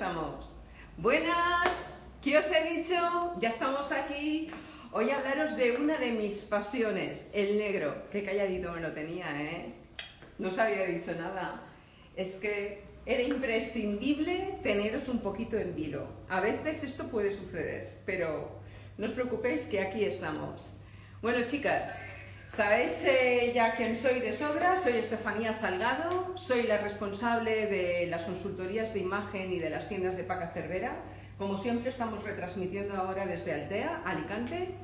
estamos. Buenas, ¿qué os he dicho? Ya estamos aquí. Hoy hablaros de una de mis pasiones, el negro. Qué calladito me lo tenía, ¿eh? No os había dicho nada. Es que era imprescindible teneros un poquito en vilo. A veces esto puede suceder, pero no os preocupéis que aquí estamos. Bueno, chicas, sabéis ya quién soy de sobra. Soy Estefanía Salgado, soy la responsable de las consultorías de imagen y de las tiendas de Paca Cervera. Como siempre estamos retransmitiendo ahora desde Altea, Alicante,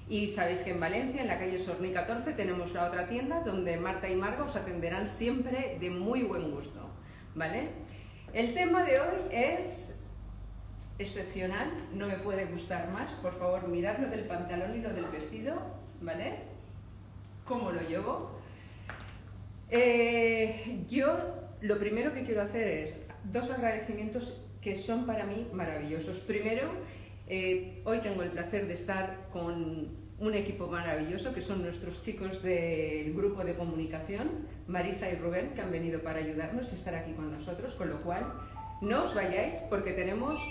y sabéis que en Valencia, en la calle Sorní 14, tenemos la otra tienda donde Marta y Marga os atenderán siempre de muy buen gusto, ¿vale? El tema de hoy es excepcional, no me puede gustar más. Por favor, mirad lo del pantalón y lo del vestido, ¿vale? ¿Cómo lo llevo? Yo lo primero que quiero hacer es dos agradecimientos que son para mí maravillosos. Primero, hoy tengo el placer de estar con un equipo maravilloso que son nuestros chicos del grupo de comunicación, Marisa y Rubén, que han venido para ayudarnos y estar aquí con nosotros, con lo cual no os vayáis porque tenemos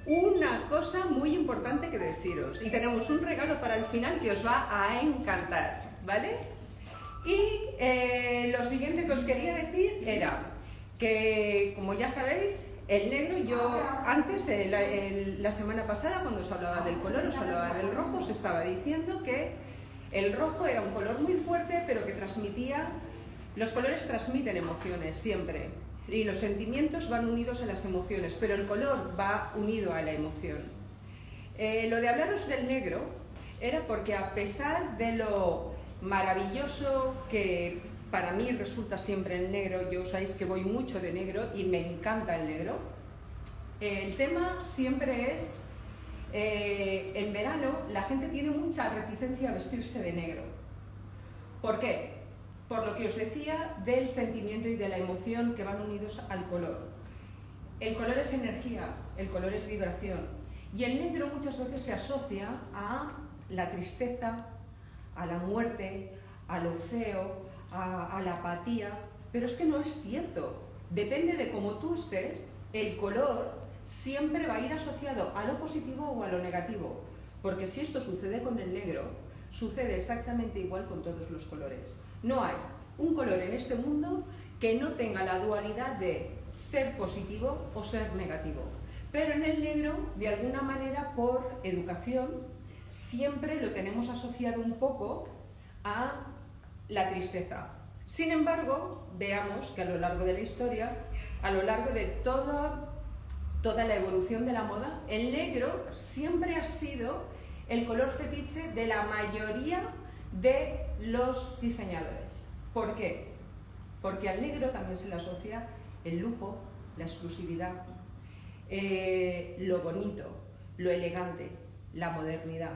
una cosa muy importante que deciros y tenemos un regalo para el final que os va a encantar, ¿vale? Y lo siguiente que os quería decir era que, como ya sabéis, el negro, yo antes, la semana pasada, cuando os hablaba del color, os hablaba del rojo, os estaba diciendo que el rojo era un color muy fuerte, pero que transmitía, los colores transmiten emociones siempre, y los sentimientos van unidos a las emociones, pero el color va unido a la emoción. Lo de hablaros del negro era porque, a pesar de lo maravilloso que para mí resulta siempre el negro, yo sabéis que voy mucho de negro y me encanta el negro, el tema siempre es, en verano la gente tiene mucha reticencia a vestirse de negro. ¿Por qué? Por lo que os decía del sentimiento y de la emoción que van unidos al color. El color es energía, el color es vibración, y el negro muchas veces se asocia a la tristeza, a la muerte, a lo feo, a la apatía, pero es que no es cierto. Depende de cómo tú estés, el color siempre va a ir asociado a lo positivo o a lo negativo, porque si esto sucede con el negro, sucede exactamente igual con todos los colores. No hay un color en este mundo que no tenga la dualidad de ser positivo o ser negativo, pero en el negro, de alguna manera, por educación, siempre lo tenemos asociado un poco a la tristeza. Sin embargo, veamos que a lo largo de la historia, a lo largo de toda la evolución de la moda, el negro siempre ha sido el color fetiche de la mayoría de los diseñadores. ¿Por qué? Porque al negro también se le asocia el lujo, la exclusividad, lo bonito, lo elegante, la modernidad,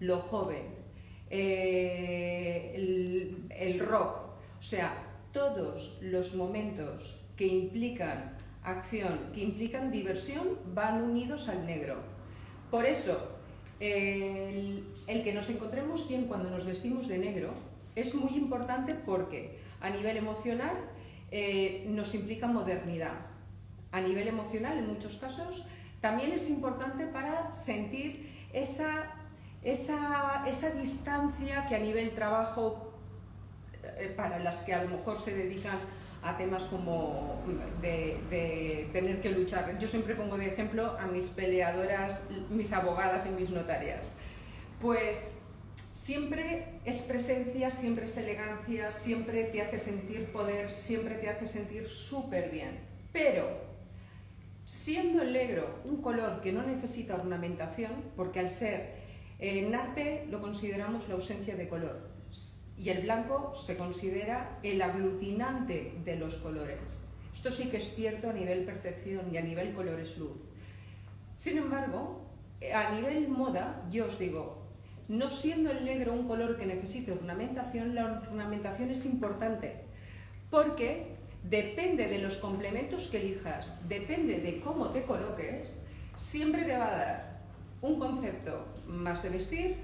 lo joven, el rock, o sea, todos los momentos que implican acción, que implican diversión, van unidos al negro. Por eso, el que nos encontremos bien cuando nos vestimos de negro es muy importante porque a nivel emocional nos implica modernidad. A nivel emocional, en muchos casos, también es importante para sentir esa distancia que a nivel trabajo, para las que a lo mejor se dedican a temas como de tener que luchar. Yo siempre pongo de ejemplo a mis peleadoras, mis abogadas y mis notarias. Pues siempre es presencia, siempre es elegancia, siempre te hace sentir poder, siempre te hace sentir súper bien. Pero, siendo el negro un color que no necesita ornamentación, porque al ser en arte lo consideramos la ausencia de color, y el blanco se considera el aglutinante de los colores. Esto sí que es cierto a nivel percepción y a nivel colores luz. Sin embargo, a nivel moda, yo os digo, no siendo el negro un color que necesite ornamentación, la ornamentación es importante, porque depende de los complementos que elijas, depende de cómo te coloques, siempre te va a dar un concepto más de vestir,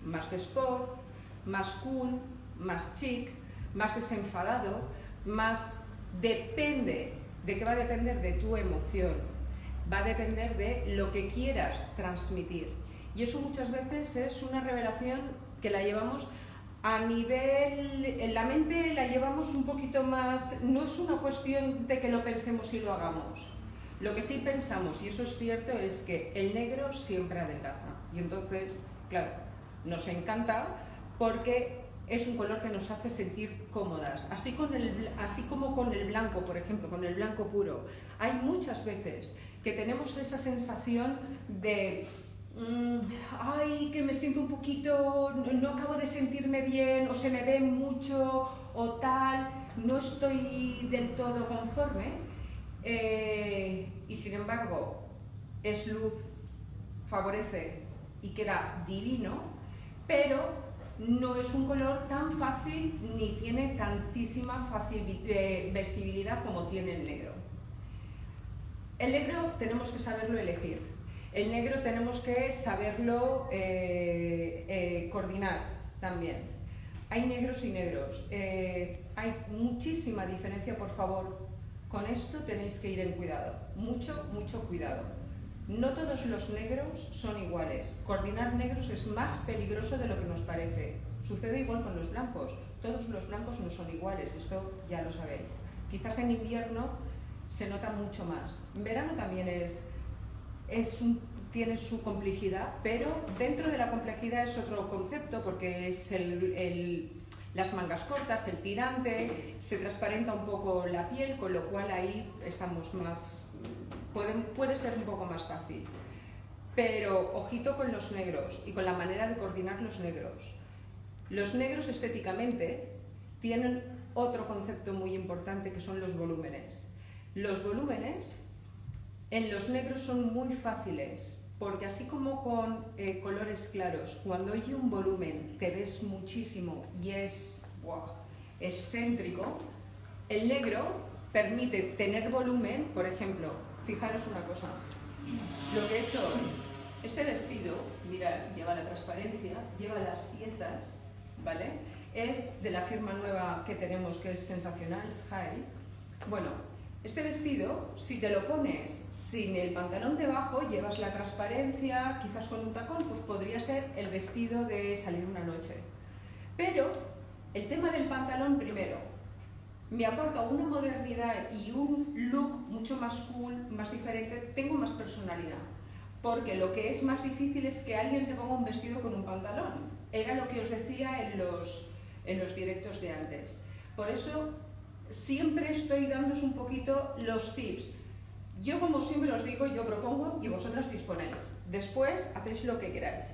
más de sport, más cool, más chic, más desenfadado, más depende, ¿de qué va a depender? De tu emoción. va a depender de lo que quieras transmitir. Y eso muchas veces es una revelación que la llevamos a nivel, en la mente la llevamos un poquito más, no es una cuestión de que lo pensemos y lo hagamos. Lo que sí pensamos, y eso es cierto, es que el negro siempre adelgaza. Y entonces, claro, nos encanta porque es un color que nos hace sentir cómodas. Así como con el blanco, por ejemplo, con el blanco puro. Hay muchas veces que tenemos esa sensación de ay, que me siento un poquito, no acabo de sentirme bien, o se me ve mucho, o tal, no estoy del todo conforme, y sin embargo es luz, favorece y queda divino, pero no es un color tan fácil ni tiene tantísima vestibilidad como tiene el negro. El negro tenemos que saberlo elegir. El negro tenemos que saberlo coordinar también. Hay negros y negros. Hay muchísima diferencia, por favor. Con esto tenéis que ir en cuidado. Mucho, mucho cuidado. No todos los negros son iguales. Coordinar negros es más peligroso de lo que nos parece. Sucede igual con los blancos. Todos los blancos no son iguales, esto ya lo sabéis. Quizás en invierno se nota mucho más. En verano también tiene su complejidad, pero dentro de la complejidad es otro concepto porque es las mangas cortas, el tirante, se transparenta un poco la piel, con lo cual ahí estamos más, puede ser un poco más fácil. Pero ojito con los negros y con la manera de coordinar los negros. Los negros estéticamente tienen otro concepto muy importante que son los volúmenes. Los volúmenes en los negros son muy fáciles, porque así como con colores claros, cuando hay un volumen te ves muchísimo y es excéntrico, el negro permite tener volumen. Por ejemplo, fijaros una cosa, lo que he hecho hoy, este vestido, mirad, lleva la transparencia, lleva las piezas, ¿vale? Es de la firma nueva que tenemos, que es sensacional, es High. Bueno, este vestido, si te lo pones sin el pantalón debajo, llevas la transparencia, quizás con un tacón, pues podría ser el vestido de salir una noche. Pero el tema del pantalón, primero, me aporta una modernidad y un look mucho más cool, más diferente, tengo más personalidad. Porque lo que es más difícil es que alguien se ponga un vestido con un pantalón. Era lo que os decía en los directos de antes. Por eso siempre estoy dándoos un poquito los tips. Yo, como siempre os digo, yo propongo y vosotras disponéis. Después hacéis lo que queráis.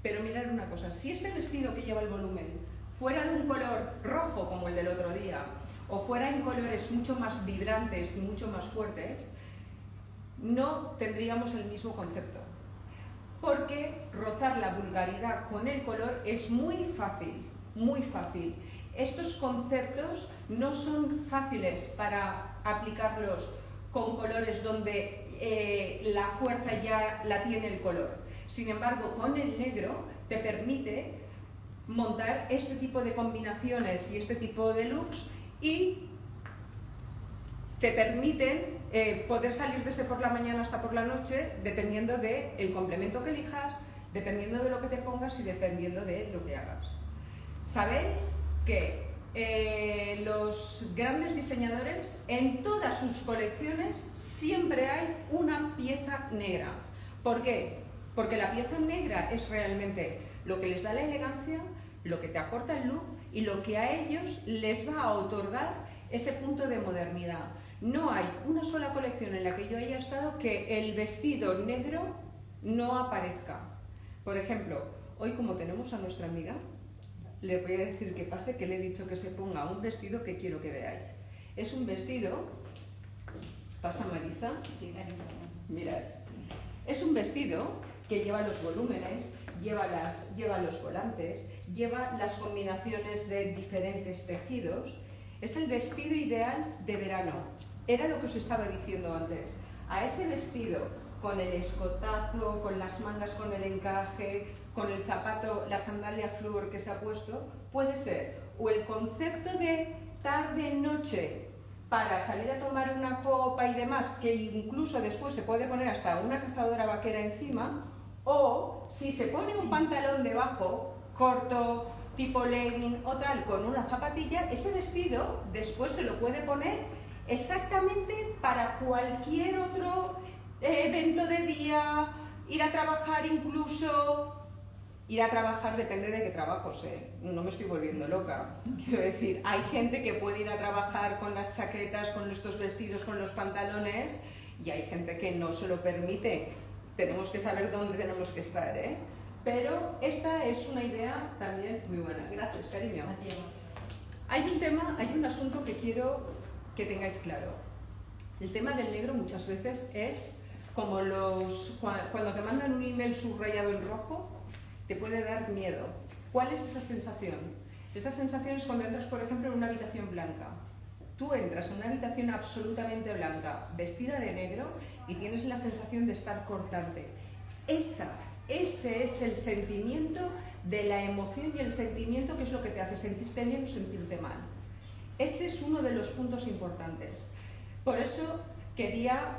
Pero mirad una cosa, si este vestido que lleva el volumen fuera de un color rojo como el del otro día, o fuera en colores mucho más vibrantes y mucho más fuertes, no tendríamos el mismo concepto. Porque rozar la vulgaridad con el color es muy fácil, muy fácil. Estos conceptos no son fáciles para aplicarlos con colores donde la fuerza ya la tiene el color. Sin embargo, con el negro te permite montar este tipo de combinaciones y este tipo de looks y te permiten poder salir desde por la mañana hasta por la noche dependiendo del complemento que elijas, dependiendo de lo que te pongas y dependiendo de lo que hagas. ¿Sabéis que los grandes diseñadores en todas sus colecciones siempre hay una pieza negra? ¿Por qué? Porque la pieza negra es realmente lo que les da la elegancia, lo que te aporta el look y lo que a ellos les va a otorgar ese punto de modernidad. No hay una sola colección en la que yo haya estado que el vestido negro no aparezca. Por ejemplo, hoy, como tenemos a nuestra amiga, le voy a decir que pase, que le he dicho que se ponga un vestido que quiero que veáis. Es un vestido, pasa Marisa, mirad, es un vestido que lleva los volúmenes, lleva los volantes, lleva las combinaciones de diferentes tejidos. Es el vestido ideal de verano. Era lo que os estaba diciendo antes. A ese vestido, con el escotazo, con las mangas con el encaje, con el zapato, la sandalia flúor que se ha puesto, puede ser o el concepto de tarde-noche para salir a tomar una copa y demás, que incluso después se puede poner hasta una cazadora vaquera encima, o si se pone un pantalón debajo, corto, tipo legging o tal, con una zapatilla, ese vestido después se lo puede poner exactamente para cualquier otro evento de día, ir a trabajar incluso. Ir a trabajar depende de qué trabajos, no me estoy volviendo loca. Quiero decir, hay gente que puede ir a trabajar con las chaquetas, con estos vestidos, con los pantalones, y hay gente que no se lo permite. Tenemos que saber dónde tenemos que estar, Pero esta es una idea también muy buena. Gracias, cariño. Hay un asunto que quiero que tengáis claro. El tema del negro muchas veces es como cuando te mandan un email subrayado en rojo, te puede dar miedo. ¿Cuál es esa sensación? Esa sensación es cuando entras, por ejemplo, en una habitación blanca. Tú entras en una habitación absolutamente blanca, vestida de negro, y tienes la sensación de estar cortante. Ese es el sentimiento de la emoción y el sentimiento que es lo que te hace sentirte bien o sentirte mal. Ese es uno de los puntos importantes. Por eso quería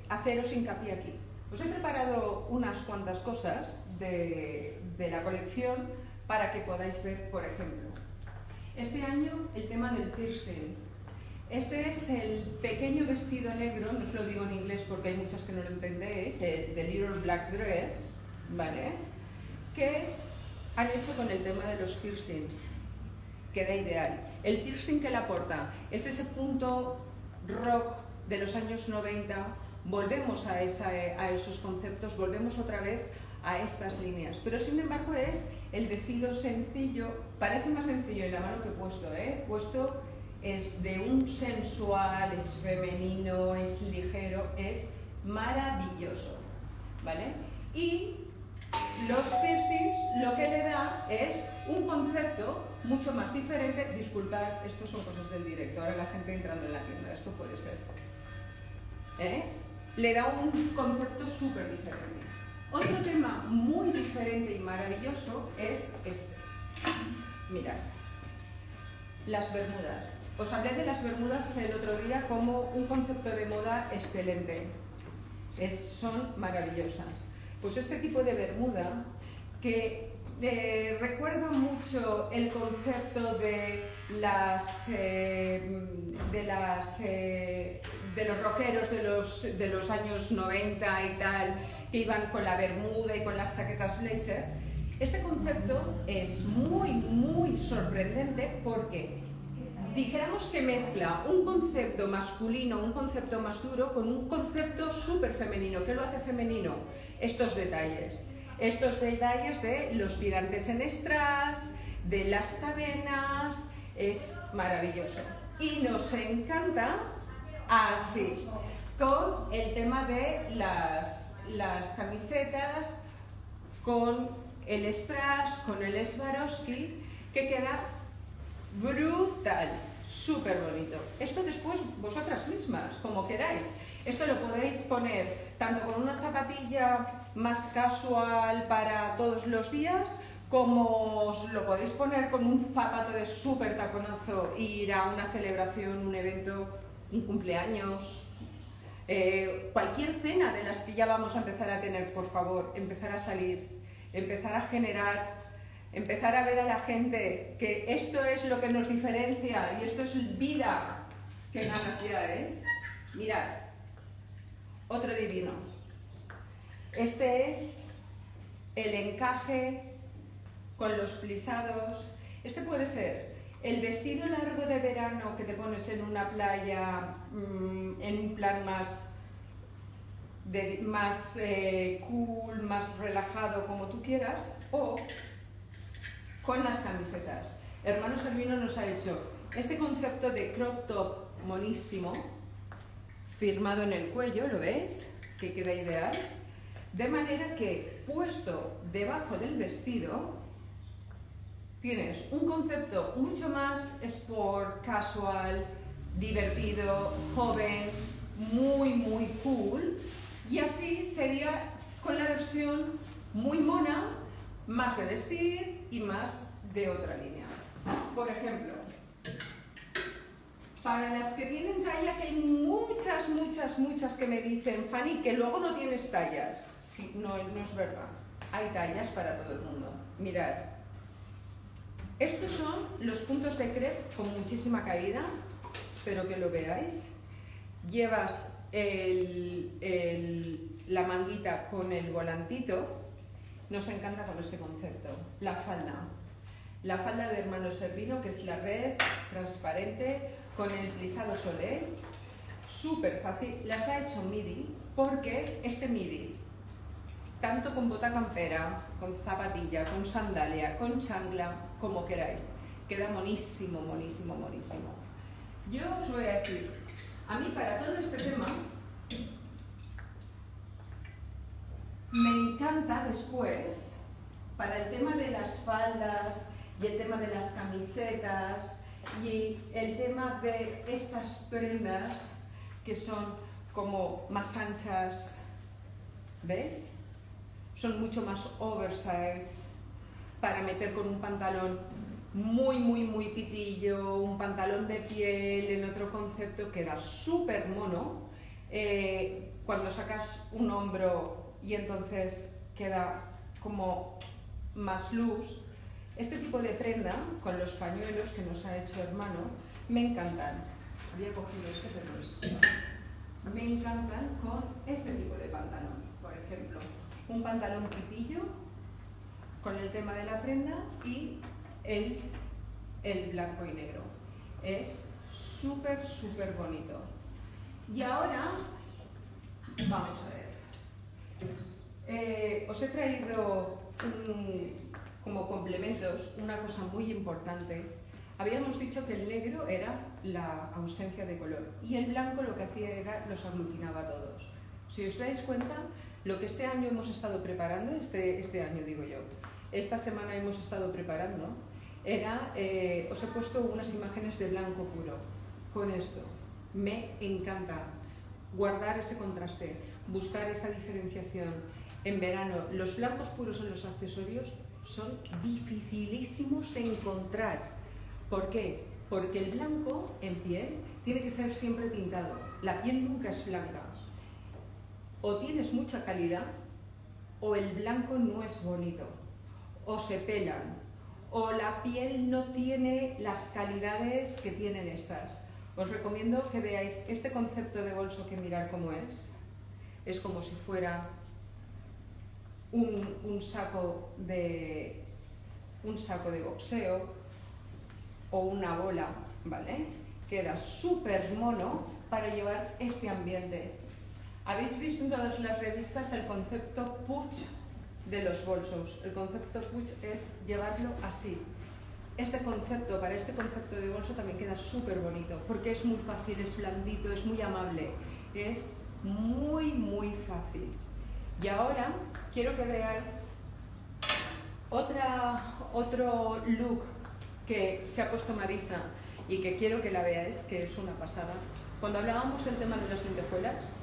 haceros hincapié aquí. Os he preparado unas cuantas cosas de la colección para que podáis ver, por ejemplo. Este año el tema del piercing. Este es el pequeño vestido negro, no os lo digo en inglés porque hay muchos que no lo entendéis, el The Little Black Dress, ¿vale? Que han hecho con el tema de los piercings. Queda ideal. El piercing que le aporta es ese punto rock de los años 90. Volvemos a esos conceptos, volvemos otra vez a estas líneas, pero sin embargo es el vestido sencillo, parece más sencillo en la mano que puesto es de un sensual, es femenino, es ligero, es maravilloso, ¿vale? Y los piercings lo que le da es un concepto mucho más diferente. Disculpad, esto son cosas del directo, ahora la gente entrando en la tienda, esto puede ser. Le da un concepto súper diferente. Otro tema muy diferente y maravilloso es este. Mirad, las bermudas. Os hablé de las bermudas el otro día como un concepto de moda excelente. Son maravillosas. Pues este tipo de bermuda que recuerda mucho el concepto de los rockeros de los años 90 y tal, que iban con la bermuda y con las chaquetas blazer. Este concepto es muy, muy sorprendente porque dijéramos que mezcla un concepto masculino, un concepto más duro, con un concepto súper femenino. ¿Qué lo hace femenino? Estos detalles de los tirantes en strass, de las cadenas, es maravilloso. Y nos encanta así, con el tema de las camisetas, con el strass, con el Swarovski, que queda brutal, súper bonito. Esto después vosotras mismas, como queráis. Esto lo podéis poner tanto con una zapatilla más casual para todos los días, como os lo podéis poner con un zapato de súper taconazo e ir a una celebración, un evento, un cumpleaños, cualquier cena de las que ya vamos a empezar a tener, por favor, empezar a salir, empezar a generar, empezar a ver a la gente que esto es lo que nos diferencia y esto es vida. Qué ganas ya, Mirad, otro divino. Este es el encaje con los plisados. Este puede ser el vestido largo de verano que te pones en una playa en un plan más cool, más relajado, como tú quieras, o con las camisetas. Hermano Servino nos ha hecho este concepto de crop top monísimo, firmado en el cuello, ¿lo veis? Que queda ideal. De manera que, puesto debajo del vestido, tienes un concepto mucho más sport, casual, divertido, joven, muy, muy cool. Y así sería con la versión muy mona, más de vestir y más de otra línea. Por ejemplo, Para las que tienen talla, que hay muchas que me dicen, Fanny, que luego no tienes tallas. Sí, no es verdad. Hay tallas para todo el mundo. Mirad. Estos son los puntos de crepe con muchísima caída. Espero que lo veáis. Llevas la manguita con el volantito. Nos encanta con este concepto. La falda de Hermano Servino, que es la red transparente con el plisado Soleil. Súper fácil. Las ha hecho midi porque este midi, tanto con bota campera, con zapatilla, con sandalia, con chancla, como queráis, queda monísimo. Yo os voy a decir, a mí para todo este tema me encanta después, para el tema de las faldas y el tema de las camisetas y el tema de estas prendas que son como más anchas, ¿ves? Son mucho más oversize, para meter con un pantalón muy pitillo, un pantalón de piel, en otro concepto, queda súper mono. Cuando sacas un hombro y entonces queda como más loose. Este tipo de prenda, con los pañuelos que nos ha hecho Hermano, me encantan. Había cogido este, pero no es este. Me encantan con este tipo de pantalón, por ejemplo. Un pantalón pitillo con el tema de la prenda y el blanco y negro. Es súper bonito. Y ahora, vamos a ver. Os he traído como complementos una cosa muy importante. Habíamos dicho que el negro era la ausencia de color y el blanco lo que hacía era los aglutinaba a todos. Si os dais cuenta, lo que este año hemos estado preparando, este año digo yo, esta semana hemos estado preparando, era, os he puesto unas imágenes de blanco puro. Con esto me encanta guardar ese contraste, buscar esa diferenciación. En verano, los blancos puros en los accesorios son dificilísimos de encontrar. ¿Por qué? Porque el blanco en piel tiene que ser siempre tintado. La piel nunca es blanca. O tienes mucha calidad, o el blanco no es bonito, o se pelan, o la piel no tiene las calidades que tienen estas. Os recomiendo que veáis este concepto de bolso, que mirar cómo es. Es como si fuera un saco de boxeo o una bola, ¿vale? Queda súper mono para llevar este ambiente. Habéis visto en todas las revistas el concepto push de los bolsos. El concepto push es llevarlo así. Para este concepto de bolso también queda súper bonito, porque es muy fácil, es blandito, es muy amable, es muy fácil. Y ahora quiero que veáis otro look que se ha puesto Marisa y que quiero que la veáis, que es una pasada. Cuando hablábamos del tema de las lentejuelas,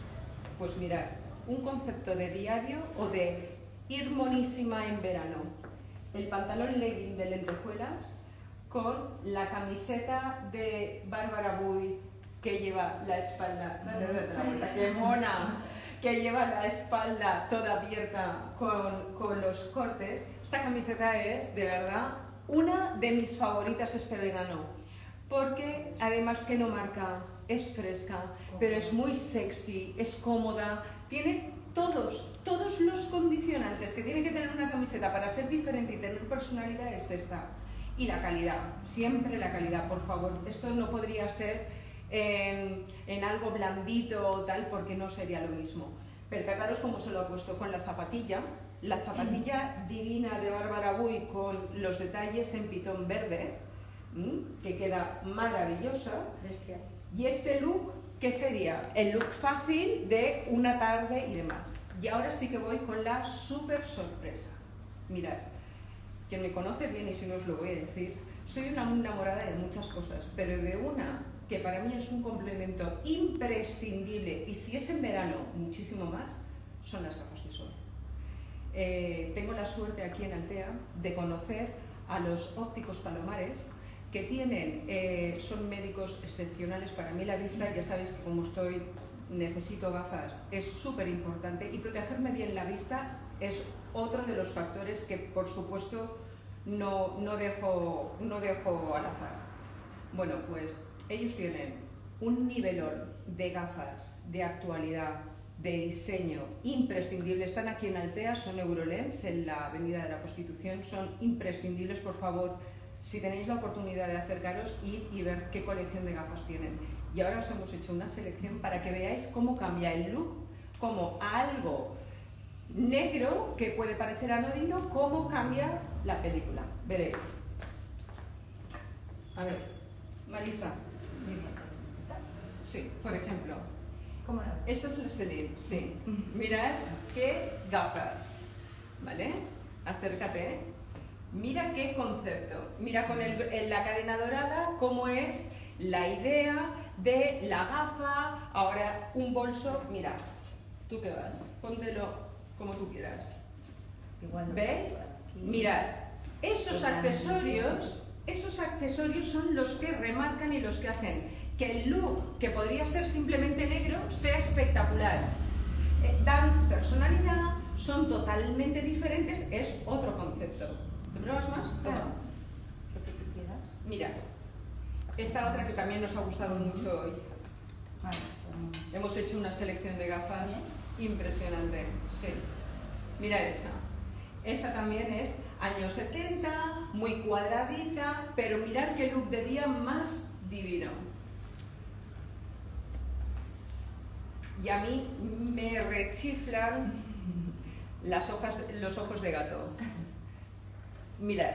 pues mirad, un concepto de diario o de ir monísima en verano. El pantalón legging de lentejuelas con la camiseta de Bárbara Buy, que lleva la espalda, ¡qué mona!, que lleva la espalda toda abierta con los cortes. Esta camiseta es, de verdad, una de mis favoritas este verano, porque además que no marca, es fresca, pero es muy sexy, es cómoda, tiene todos los condicionantes que tiene que tener una camiseta para ser diferente y tener personalidad, es esta. Y la calidad, siempre la calidad, por favor. Esto no podría ser en algo blandito o tal, porque no sería lo mismo. Percataros cómo se lo ha puesto con la zapatilla divina de Bárbara Buy con los detalles en pitón verde, que queda maravillosa. Bestial. Y este look, ¿qué sería? El look fácil de una tarde y demás. Y ahora sí que voy con la súper sorpresa. Mirad, quien me conoce bien, y si no os lo voy a decir, soy una enamorada de muchas cosas, pero de una que para mí es un complemento imprescindible, y si es en verano muchísimo más, son las gafas de sol. Tengo la suerte aquí en Altea de conocer a los ópticos Palomares, que tienen, son médicos excepcionales. Para mí la vista, ya sabéis que como estoy, necesito gafas, es súper importante, y protegerme bien la vista es otro de los factores que, por supuesto, no dejo al azar. Bueno, pues ellos tienen un nivelón de gafas de actualidad, de diseño imprescindible. Están aquí en Altea, son Eurolens, en la Avenida de la Constitución, son imprescindibles. Por favor, si tenéis la oportunidad de acercaros, ir y ver qué colección de gafas tienen. Y ahora os hemos hecho una selección para que veáis cómo cambia el look, cómo a algo negro que puede parecer anodino, cómo cambia la película. Veréis. A ver, Marisa. Sí, por ejemplo. ¿Cómo no? Eso es la Celine, sí. Mirad qué gafas, ¿vale? Acércate. Mira qué concepto. Mira con la cadena dorada cómo es la idea de la gafa. Ahora un bolso, mira, ¿tú qué vas? Póntelo como tú quieras. Igual no. ¿Ves? Mirad, esos accesorios son los que remarcan y los que hacen que el look, que podría ser simplemente negro, sea espectacular. Dan personalidad, son totalmente diferentes, es otro concepto. ¿Te pruebas más? Claro. Lo que tú quieras. Mira, esta otra que también nos ha gustado mucho hoy. Vale, Hemos hecho una selección de gafas impresionante. Sí. Mira esa. Esa también es años 70, muy cuadradita, pero mirad qué look de día más divino. Y a mí me rechiflan los ojos de gato. Mirad,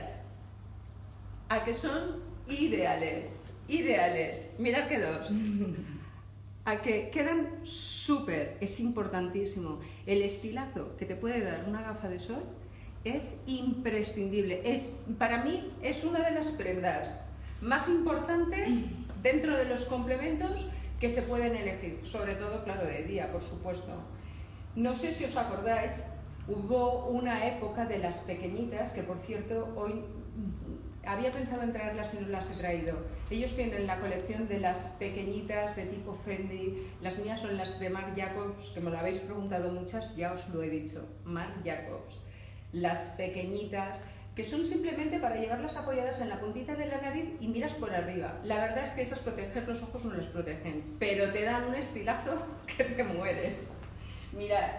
a que son ideales, ideales. Mirad que dos. A que quedan súper, es importantísimo. El estilazo que te puede dar una gafa de sol es imprescindible. Para mí es una de las prendas más importantes dentro de los complementos que se pueden elegir, sobre todo, claro, de día, por supuesto. No sé si os acordáis, hubo una época de las pequeñitas, que por cierto, hoy había pensado en traerlas y no las he traído. Ellos tienen la colección de las pequeñitas de tipo Fendi, las mías son las de Marc Jacobs, que me lo habéis preguntado muchas, ya os lo he dicho, Marc Jacobs. Las pequeñitas, que son simplemente para llevarlas apoyadas en la puntita de la nariz y miras por arriba. La verdad es que esas proteger los ojos no les protegen, pero te dan un estilazo que te mueres. Mirad,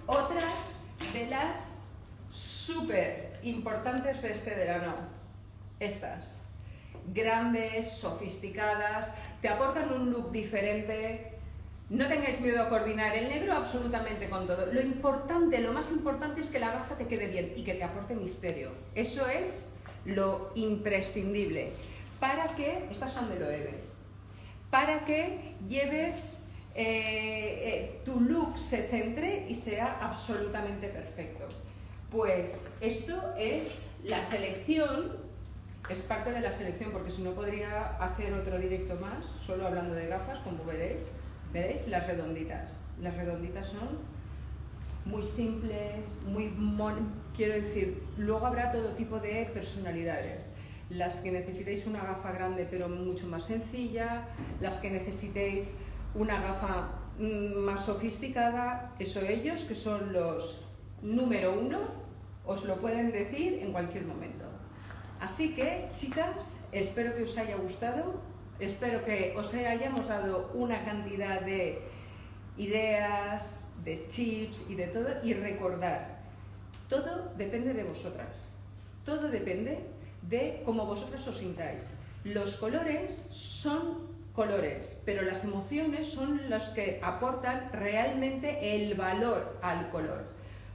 otras de las súper importantes de este verano. Estas, grandes, sofisticadas, te aportan un look diferente. No tengáis miedo a coordinar el negro absolutamente con todo. Lo importante, lo más importante es que la gafa te quede bien y que te aporte misterio. Eso es lo imprescindible. Para que, estas son de Loewe, para que lleves tu look se centre y sea absolutamente perfecto. Pues esto es la selección, es parte de la selección, porque si no podría hacer otro directo más, solo hablando de gafas, como veréis. ¿Veis? Las redonditas. Las redonditas son muy simples, quiero decir, luego habrá todo tipo de personalidades. Las que necesitéis una gafa grande pero mucho más sencilla, las que necesitéis una gafa más sofisticada, eso ellos, que son los número 1, os lo pueden decir en cualquier momento. Así que, chicas, espero que os haya gustado. Espero que os hayamos dado una cantidad de ideas, de chips y de todo. Y recordar, todo depende de vosotras. Todo depende de cómo vosotras os sintáis. Los colores son colores, pero las emociones son las que aportan realmente el valor al color.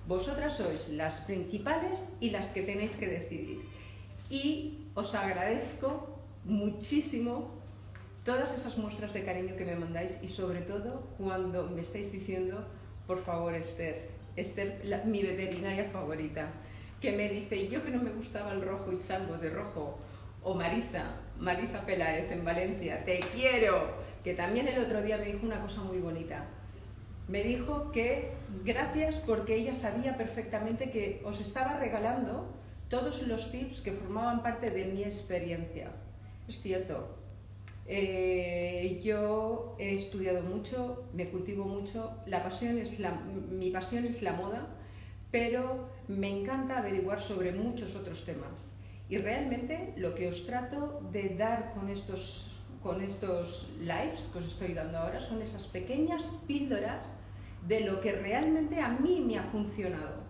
Vosotras sois las principales y las que tenéis que decidir. Y os agradezco muchísimo todas esas muestras de cariño que me mandáis y sobre todo cuando me estáis diciendo, por favor, Esther, mi veterinaria favorita, que me dice, yo que no me gustaba el rojo y salgo de rojo, o Marisa Peláez en Valencia, te quiero, que también el otro día me dijo una cosa muy bonita. Me dijo que gracias porque ella sabía perfectamente que os estaba regalando todos los tips que formaban parte de mi experiencia. es cierto. Yo he estudiado mucho, me cultivo mucho, mi pasión es la moda, pero me encanta averiguar sobre muchos otros temas. Y realmente lo que os trato de dar con estos lives que os estoy dando ahora son esas pequeñas píldoras de lo que realmente a mí me ha funcionado.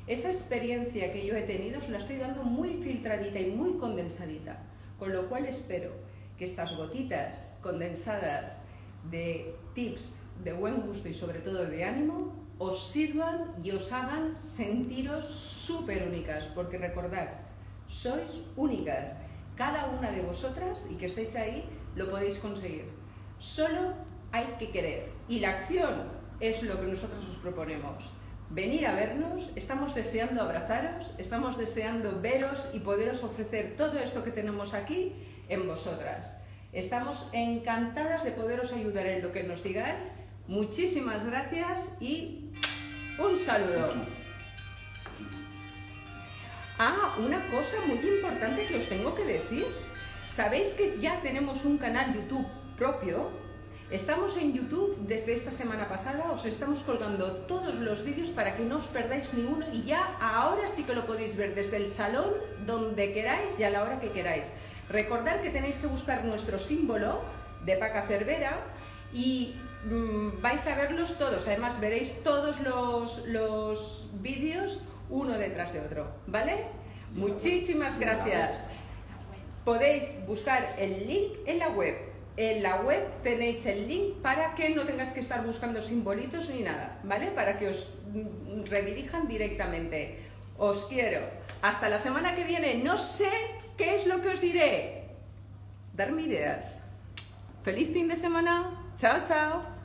Esa experiencia que yo he tenido os la estoy dando muy filtradita y muy condensadita, con lo cual espero que estas gotitas condensadas de tips de buen gusto y sobre todo de ánimo os sirvan y os hagan sentiros súper únicas, porque recordad, sois únicas, cada una de vosotras, y que estéis ahí, lo podéis conseguir. Solo hay que querer, y la acción es lo que nosotros os proponemos. Venir a vernos, estamos deseando abrazaros, estamos deseando veros y poderos ofrecer todo esto que tenemos aquí en vosotras. Estamos encantadas de poderos ayudar en lo que nos digáis. Muchísimas gracias y un saludo. Una cosa muy importante que os tengo que decir. ¿Sabéis que ya tenemos un canal YouTube propio? Estamos en YouTube desde esta semana pasada, os estamos colgando todos los vídeos para que no os perdáis ni uno, y ya ahora sí que lo podéis ver desde el salón, donde queráis y a la hora que queráis. Recordad que tenéis que buscar nuestro símbolo de Paca Cervera y vais a verlos todos, además veréis todos los vídeos uno detrás de otro, ¿vale? Muchísimas gracias. Podéis buscar el link en la web. En la web tenéis el link para que no tengáis que estar buscando simbolitos ni nada, ¿vale? Para que os redirijan directamente. Os quiero. Hasta la semana que viene. No sé qué es lo que os diré. Darme ideas. Feliz fin de semana. Chao, chao.